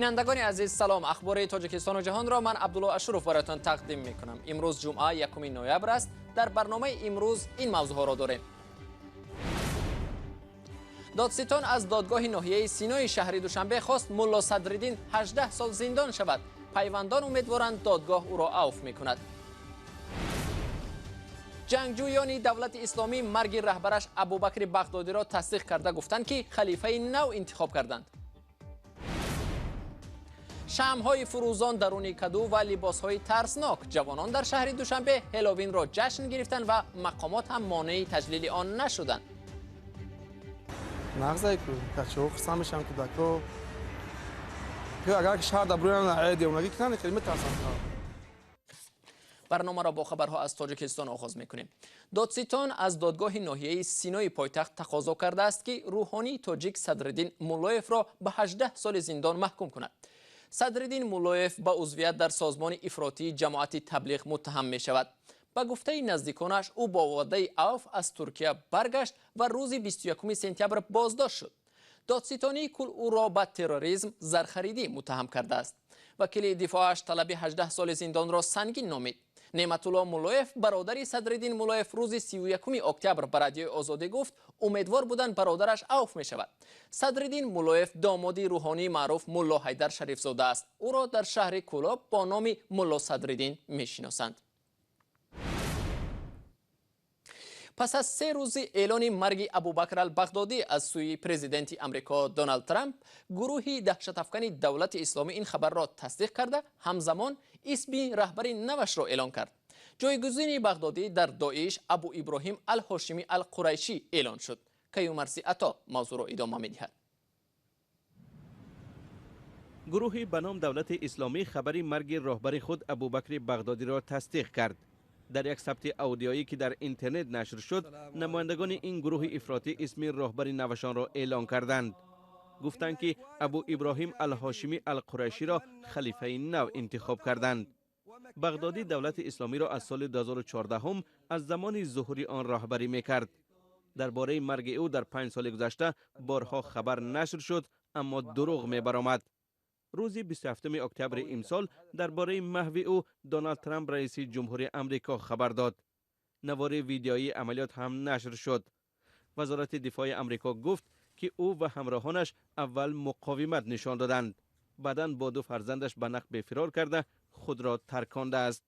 بینندگان عزیز سلام. اخبار تاجیکستان و جهان را من عبدالله اشرف براتون تقدیم میکنم. امروز جمعه 1 نوامبر است. در برنامه امروز این موضوع ها را داریم. دادستان از دادگاه ناحیه سینای شهر دوشنبه خواست ملا صدرالدین 18 سال زندان شود. پیوندان امیدوارند دادگاه او را عفو میکند. جنگجویان دولت اسلامی مرگ رهبرش ابوبکر بغدادی را تصدیق کرده گفتند که خلیفه نو انتخاب کردند. شمع‌های فروزان درون کدو و لباس‌های ترسناک. جوانان در شهر دوشنبه هالووین را جشن گرفتند و مقامات هم مانع تجلیل آن نشدند. نغزه کو کچو خصمشم که دکو که اگر شهر دبرون عادی اونگی کنه کلمه ترسان. برنامه را با خبرها از تاجیکستان آغاز می‌کنیم. دادستان از دادگاه ناحیه سینای پایتخت تقاضا کرده است که روحانی تاجیک صدرالدین مولایف را به 18 سال زندان محکوم کند. صدرالدین مولایف با عضویت در سازمان افراطی جماعت تبلیغ متهم می شود. با گفته نزدیکانش او با وعده عفو از ترکیه برگشت و روز 21 سپتامبر بازداشت شد. دادستانی کل او را به تروریسم زرخریدی متهم کرده است. وکیل دفاعش طلب 18 سال زندان را سنگین نامید. نعمت الله مولایف برادر صدرالدین مولایف روز 31 اکتبر به رادیوی آزادی گفت امیدوار بودند برادرش عفو می شود. صدرالدین مولایف داماد روحانی معروف ملا حیدر شریف زاده است. او را در شهر کولاب با نام ملا صدرالدین می شناسند. پس از 3 روز اعلان مرگ ابوبکر البغدادی از سوی پرزیدنت امریکا دونالد ترامپ، گروه دهشت افکن دولت اسلامی این خبر را تصدیق کرده همزمان اسم رهبر نوش را اعلان کرد. جایگزین بغدادی در داعش ابو ابراهیم الهاشمی القریشی اعلان شد. کیومرثی عطا موضوع را ادامه می‌دهد. گروهی به نام دولت اسلامی خبری مرگ رهبر خود ابوبکر بغدادی را تصدیق کرد. در یک ثبت اودیویی که در اینترنت نشر شد، نمایندگان این گروه افراطی اسم رهبر نوشان را اعلان کردند. گفتند که ابو ابراهیم الهاشمی القریشی را خلیفه نو انتخاب کردند. بغدادی دولت اسلامی را از سال 2014 هم از زمان ظهور آن رهبری میکرد. درباره مرگ او در 5 سال گذشته بارها خبر نشر شد، اما دروغ میبرآمد. روز 27 اکتبر امسال درباره محو او دونالد ترامپ رئیس جمهوری آمریکا خبر داد. نوار ویدیویی عملیات هم نشر شد. وزارت دفاع آمریکا گفت که او و همراهانش اول مقاومت نشان دادند. بعداً با 2 فرزندش به نقب فرار کرده خود را ترکانده است.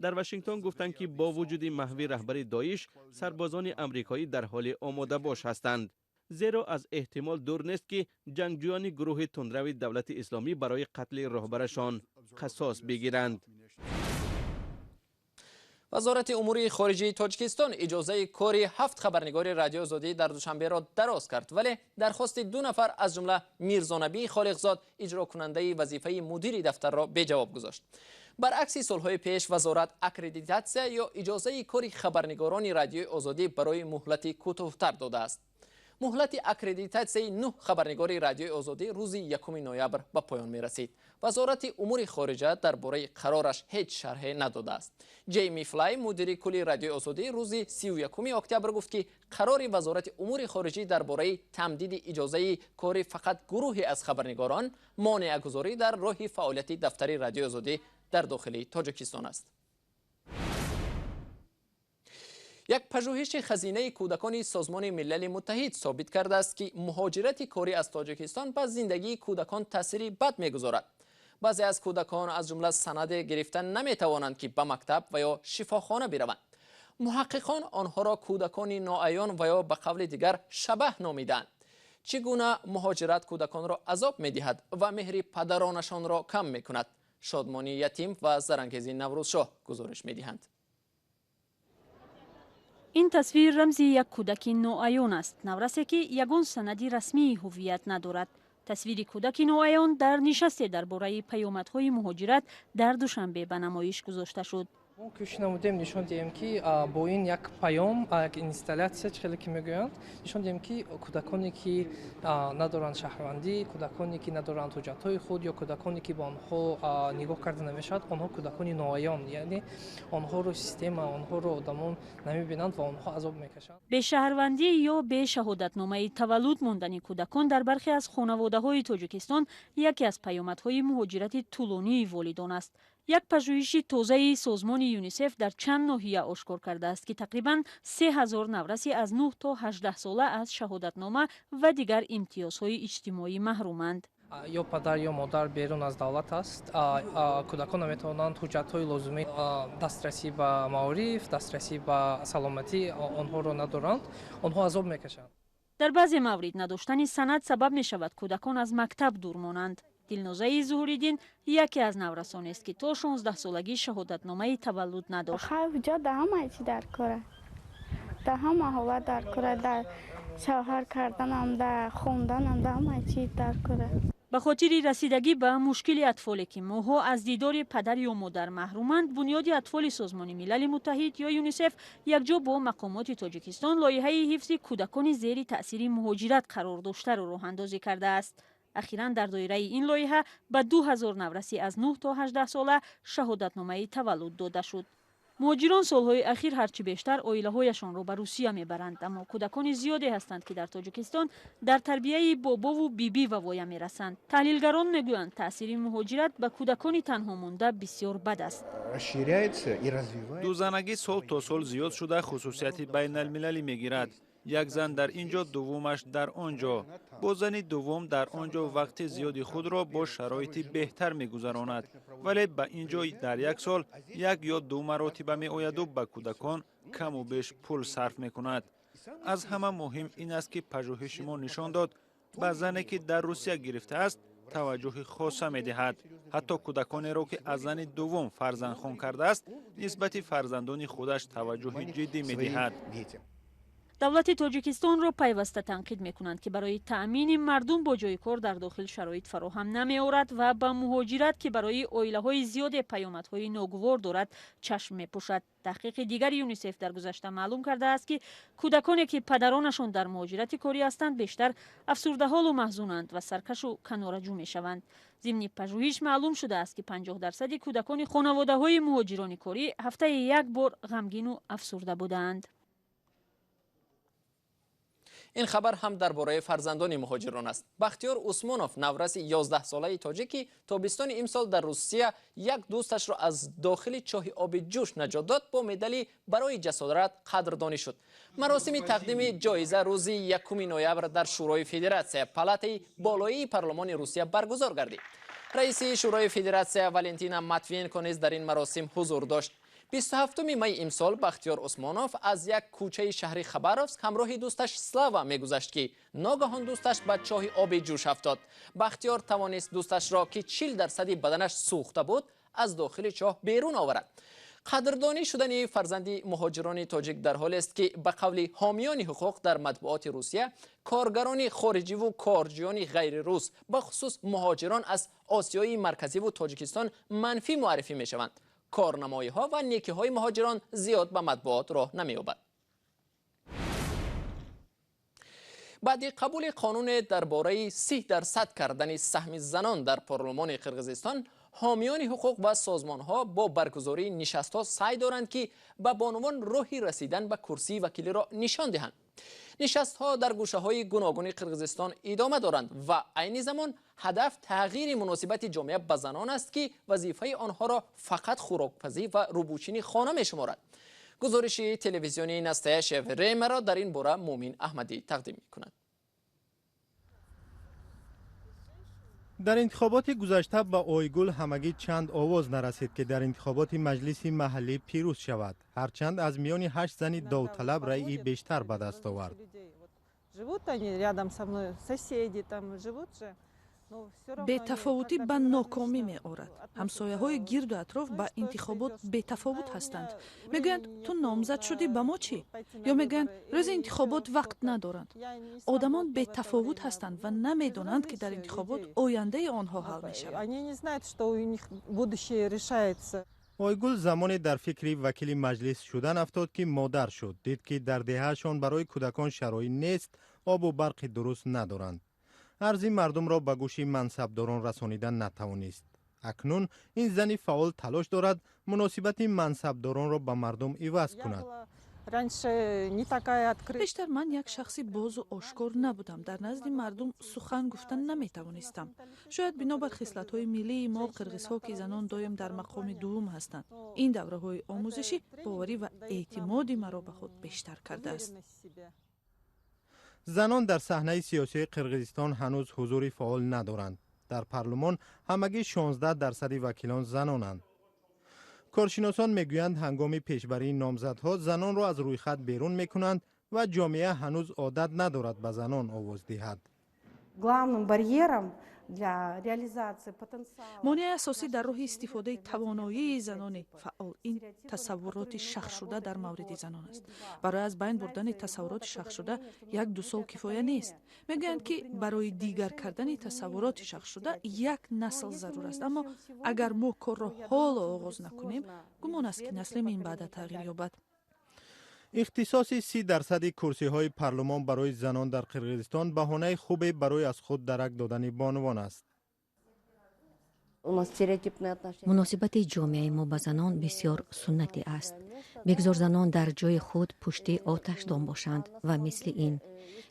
در واشنگتن گفتند که با وجود محو رهبر داعش، سربازان آمریکایی در حال آماده باش هستند. زیرا از احتمال دور نیست که جنگجویان گروه تندرو دولت اسلامی برای قتل رهبرشان قصاص بگیرند. وزارت امور خارجه تاجیکستان اجازه کار 7 خبرنگار رادیو آزادی در دوشنبه را دراز کرد، ولی درخواست 2 نفر از جمله میرزا خالقزاد اجرا کننده وظیفه مدیر دفتر را به جواب گذاشت. برعکس سالهای پیش وزارت اکریدیتاسیون یا اجازه کار خبرنگاران رادیو آزادی برای مهلت کوتاه‌تر داده است. مهلت اکریدیتاسیون 9 خبرنگار رادیو آزادی روز 1 نوامبر به پایان می رسید. وزارت امور خارجه درباره قرارش هیچ شرح نداده است. جیمی فلای مدیر کلی رادیو آزادی روز 31 اکتبر گفت که قرار وزارت امور خارجه درباره تمدید اجازه کار فقط گروهی از خبرنگاران مانع گذاری در راه فعالیت دفتر رادیو آزادی در داخل تاجیکستان است. یک پژوهش خزینه کودکان سازمان ملل متحد ثابت کرده است که مهاجرت کاری از تاجیکستان به زندگی کودکان تأثیری بد می‌گذارد. بعضی از کودکان از جمله سند گرفتن نمی‌توانند که به مکتب و یا شفاخانه بروند. محققان آنها را کودکان ناعیان و یا به قول دیگر شبح نامیدند. چگونه مهاجرت کودکان را عذاب می‌دهد و مهر پدرانشان را کم می‌کند؟ شادمانی یتیم و زرنگیزی نوروزشاه گزارش می‌دهند. این تصویر رمزی یک کودک نوعیان است. نورسی که یگان سندی رسمی هویت ندارد. تصویر کودک نوعیان در نشست درباره پیامدهای مهاجرت در دوشنبه به نمایش گذاشته شد. ما کوشش نمودیم نشان دهیم که با این یک پیام یک اینستالیسیا چخیلی که میگویند نشان دهیم که کودکانی که ندارند شهروندی، کودکانی که ندارند حجت‌های خود یا کودکانی که به آنها نگاه کرده نمیشد، آنها کودکانی نوعیان، یعنی آنها رو سیستم، آنها رو آدمان نمیبینند و آنها عذاب میکشند. به شهروندی یا به شهادتنامه تولد ماندن کودکان در برخی از خانواده‌های تاجیکستان یکی از پیامدهای مهاجرت طولانی والدان است. یک پژوهش تازه سازمان یونیسف در چند ناحیه آشکار کرده است که تقریباً 3000 نورسی از 9 تا 18 ساله از شهادتنامه و دیگر امتیازهای اجتماعی محرومند. یا پدر یا مادر بیرون از دولت است، کودکان نمیتوانند حجت‌های لازمی، دسترسی به معارف، دسترسی به سلامتی آنها را ندارند، آنها عذاب میکشند. در بعضی موارد نداشتن سند سبب می شود کودکان از مکتب دور مانند. دلنوزه ظهوریدین یکی از نورسان است که تا 16 سالگی شهادتنامه تولد نداشت. اینجا در همه چی در کاره، در همه حالت در کاره، در شوهر کردنم، در خوندنم، در همه چی در کاره. به خاطر رسیدگی به مشکل اطفالی که ماها از دیدار پدر یا مادر محرومند، بنیاد اطفال سازمان ملل متحد یا یونیسف یکجا با مقامات تاجیکستان لایحه حفظ کودکان زیر تأثیر مهاجرت قرار داشته را راه اندازی کرده است. اخیراً در دایره این لایحه به 2000 نورسی از 9 تا 18 ساله شهادتنامه تولد داده شد. مهاجران سالهای اخیر هرچی بیشتر عائله‌هایشان را به روسیه میبرند، اما کودکان زیادی هستند که در تاجیکستان در تربیه بابا و بیبی و وایا میرسند. تحلیلگران میگویند تأثیر مهاجرت به کودکان تنها مانده بسیار بد است. دوزنگی سال تا سال زیاد شده خصوصیت بین المللی میگیرد. یک زن در اینجا، دومش در آنجا. با زن دوم در آنجا وقت زیادی خود را با شرایطی بهتر میگذراند، ولی به اینجا در یک سال یک یا دو مرتبه می آید و به کودکان کم و بیش پول صرف می کند. از همه مهم این است که پژوهش ما نشان داد به زنی که در روسیه گرفته است توجه خاصه می دهد. حتی کودکانی را که از زن دوم فرزند خان کرده است نسبت فرزندان خودش توجه جدی می دهد. دولت تاجیکستان را پیوسته تنقید میکنند که برای تأمین مردم با جای کار در داخل شرایط فراهم نمی آورد و با مهاجرت که برای عائله‌های زیاد پیامدهای ناگوار دارد چشم میپوشد. تحقیق دیگر یونیسف در گذشته معلوم کرده است که کودکانی که پدرانشان در مهاجرت کاری هستند بیشتر افسرده حال و محزونند و سرکش و کناره‌جو میشوند. ضمن پژوهش معلوم شده است که 50% کودکان خانواده‌های مهاجران کاری هفته یک بار غمگین و افسرده بودند. این خبر هم درباره فرزندان مهاجران است. بختیار عثمانوف نورس 11 ساله تاجیکی تابستان امسال در روسیه یک دوستش را از داخل چاه آب جوش نجات داد. با مدالی برای جسارت قدردانی شد. مراسم تقدیم جایزه روز 1 نوامبر در شورای فدراسیون پالاتای بالایی پارلمان روسیه برگزار گردید. رئیس شورای فدراسیون والنتینا ماتوینکو نیز در این مراسم حضور داشت. 27 می امسال بختیار عثمانوف از یک کوچه شهر خباروفسک همراه دوستش سلاوا میگذشت که ناگهان دوستش به چاه آب جوش افتاد. بختیار توانست دوستش را که 40% بدنش سوخته بود از داخل چاه بیرون آورد. قدردانی شدن فرزند مهاجران تاجیک در حال است که به قول حامیان حقوق در مطبوعات روسیه کارگران خارجی و کارجویان غیر روس به خصوص مهاجران از آسیای مرکزی و تاجیکستان منفی معرفی می شوند. کارنمایی ها و نیکی های مهاجران زیاد به مطبوعات راه نمی یابد. بعد قبول قانون درباره 30% کردن سهم زنان در پارلمان قرقیزستان، حامیان حقوق و سازمان ها با برگزاری نشست ها سعی دارند که به بانوان راهی رسیدن به کرسی وکیلی را نشان دهند. نشست ها در گوشه های گوناگون قرقیزستان ادامه دارند و عین زمان هدف تغییر مناسبت جامعه به زنان است که وظیفه آنها را فقط خوراکپزی و روبوچینی خانه می شمارد. گزارش تلویزیونی نستایش ریمه را در این باره مومین احمدی تقدیم می کند. در انتخابات گذشته با اویگل همگی چند آواز نرسید که در انتخابات مجلس محلی پیروز شود، هرچند از میان 8 زن داوطلب رأی بیشتر به دست آورد. بێتەفاوتی به ناکامی می آورد. همسایه های گرد و اطراف به انتخابات بێتەفاوت هستند. میگویند تو نامزد شدی به ما چی؟ یا میگویند روز انتخابات وقت ندارند. آدمان بێتەفاوت هستند و نمیدانند که در انتخابات آینده آنها حل می شود. آیگل زمانی در فکری وکیل مجلس شدن افتاد که مادر شد. دید که در دهه‌شان برای کودکان شرایط نیست، آب و برق درست ندارند. عرضی مردم را به گوش منصبداران رسانیدن نتوانست. اکنون این زن فعال تلاش دارد مناسبت منصبداران را به مردم عوض کند. بیشتر من یک شخصی باز و آشکار نبودم. در نزد مردم سخن گفتن نمیتوانستم. شاید بنابر خصلت‌های ملی ما قرغیزها که زنان دایم در مقام دوم هستند. این دوره‌های آموزشی باوری و اعتماد مرا به خود بیشتر کرده است. زنان در صحنه سیاسی قرغیزستان هنوز حضور فعال ندارند. در پارلمان همگی 16% وکیلان زنانند. کارشناسان میگویند هنگام پیشبری نامزدها زنان را از روی خط بیرون میکنند و جامعه هنوز عادت ندارد به زنان آواز دهد. مانع اساسی در راه استفاده توانایی زنان فعال این تصورات شخص شده در مورد زنان است. برای از بین بردن تصورات شخص شده 1-2 سال کفایه نیست. میگویند که برای دیگر کردن تصورات شخص شده 1 نسل ضرور است. اما اگر ما کار را حال آغاز نکنیم گمان است که نسل این بعد تغییر یابد. اختصاص 30% کرسی های پارلمان برای زنان در قرغیزستان بهانه خوبی برای از خود درک دادن بانوان است. مناسبت جامعه ما با زنان بسیار سنتی است. بگذار زنان در جای خود پشت آتش دام باشند و مثل این.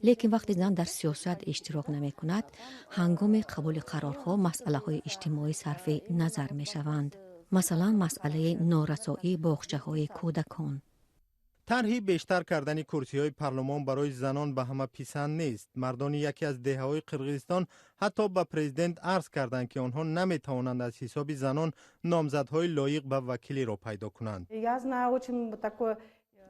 لیکن وقتی زن در سیاست اشتراک نمی کند، هنگام قبول قرارها مسئله های اجتماعی صرف نظر می شوند. مثلا مسئله نارسایی باغچه های کودکان. طرحی بیشتر کردن کرسی های پارلمان برای زنان به همه پسند نیست. مردان یکی از دهه های قرغیزستان حتی به پرزیدنت عرض کردند که آنها نمی توانند از حساب زنان نامزدهای لایق به وکیلی را پیدا کنند.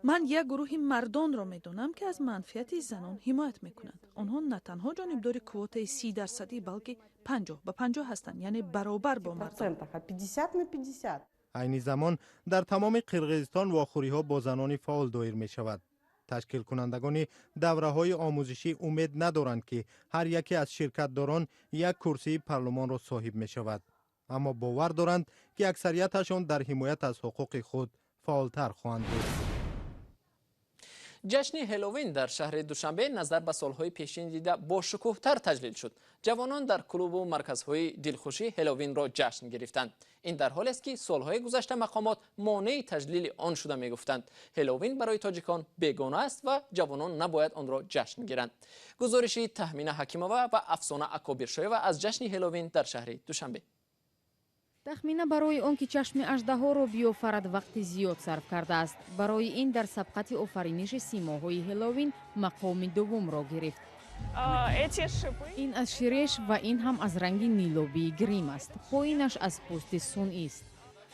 من یک گروه مردان را میدانم که از منفعت زنان حمایت میکنند. آنها نه تنها جانبدار کوته 30% بلکه 50-50 هستند، یعنی برابر با مردان. 50-50. عین زمان در تمام قرغیزستان واخوری ها با زنان فعال دایر می شود. تشکیل کنندگان دوره های آموزشی امید ندارند که هر یکی از شرکت داران یک کرسی پارلمان را صاحب می شود. اما باور دارند که اکثریتشان در حمایت از حقوق خود فعالتر خواهند بود. جشن هالووین در شهر دوشنبه نظر به سالهای پیشین دیده با شکوه‌تر تجلیل شد. جوانان در کلوب و مرکزهای دلخوشی هالووین را جشن گرفتند. این در حالی است که سالهای گذشته مقامات مانع تجلیل آن شده میگفتند. هالووین برای تاجیکان بیگانه است و جوانان نباید آن را جشن گیرند. گزارشی تهمینه حکیمووا و افسانه اکابرشایووا از جشن هالووین در شهر دوشنبه. تخمینه برای آنکه چشم اژدها را بیافرد وقت زیاد صرف کرده است. برای این در سبقت آفرینش سیماهای هالووین مقام دوم را گرفت. این از شیرش و این هم از رنگ نیلابی گریم است. پایینش از پوست صنعی است.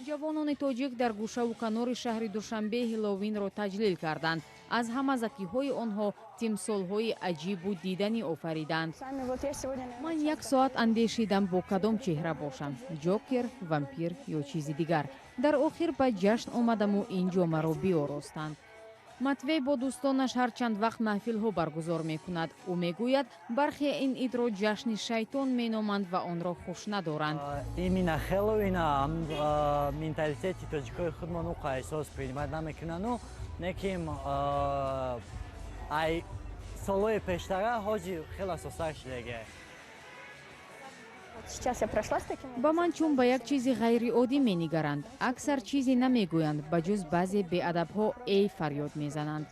جوانان تاجیک در گوشه و کنار شهر دوشنبه هالووین را تجلیل کردند. از همزکی‌های آنها تمثال‌های عجیب و دیدنی آفریدند. من 1 ساعت اندیشیدم با کدام چهره باشم، جوکر، وامپیر یا چیزی دیگر. در آخر به جشن آمدم و اینجا مرا بیاراستند. متوی با دوستانش هر چند وقت محفل‌ها برگزار می‌کند. او میگوید برخی این عید را جشن شیطان مینامند و آن را خوش ندارند. این هالووین مенталитет توجیکای خودمان او احساس принимать نمی‌کنند و неким ай سالهای پیشتر حاجی خیلی اساسا شده. با من چون به یک چیزی غیر عادی می‌نگرند. اکثر چیزی نمیگویند به جز بعضی بی‌ادب‌ها ای فریاد میزنند.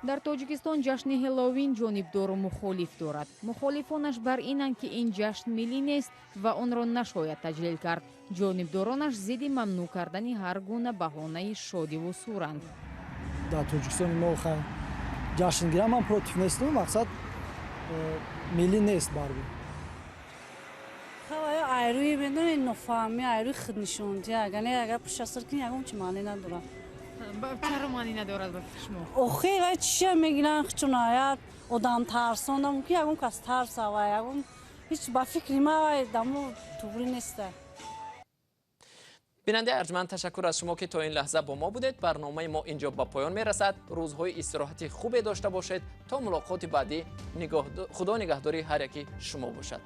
در تاجیکستان جشن هالووین جانبدار و مخالف دارد. مخالفانش بر اینند که این جشن ملی نیست و آن را نشاید تجلیل کرد. جانبدارانش ضد ممنوع کردن هر گونه بهانه شادی و سورند. در تاجیکستان ما جشن گیرم من پروتیف نیستم. مقصد ملی نیست برگی. خواهی ایروی بدون نفهمی ایروی خود نشوندی اگر پشت سر کنی اگه چه معنی نداره. چرا معنی ندارد به شما؟ آخه چیه میگن چون آید آدم ترساندم که اگه کس ترس آوای اگه هیچ با فکری ما دمو طوری نیسته. بیننده ارجمند تشکر از شما که تا این لحظه با ما بودید. برنامه ما اینجا به پایان میرسد. روزهای استراحتی خوبی داشته باشید. تا ملاقات بعدی خدا نگهداری هر یکی شما باشد.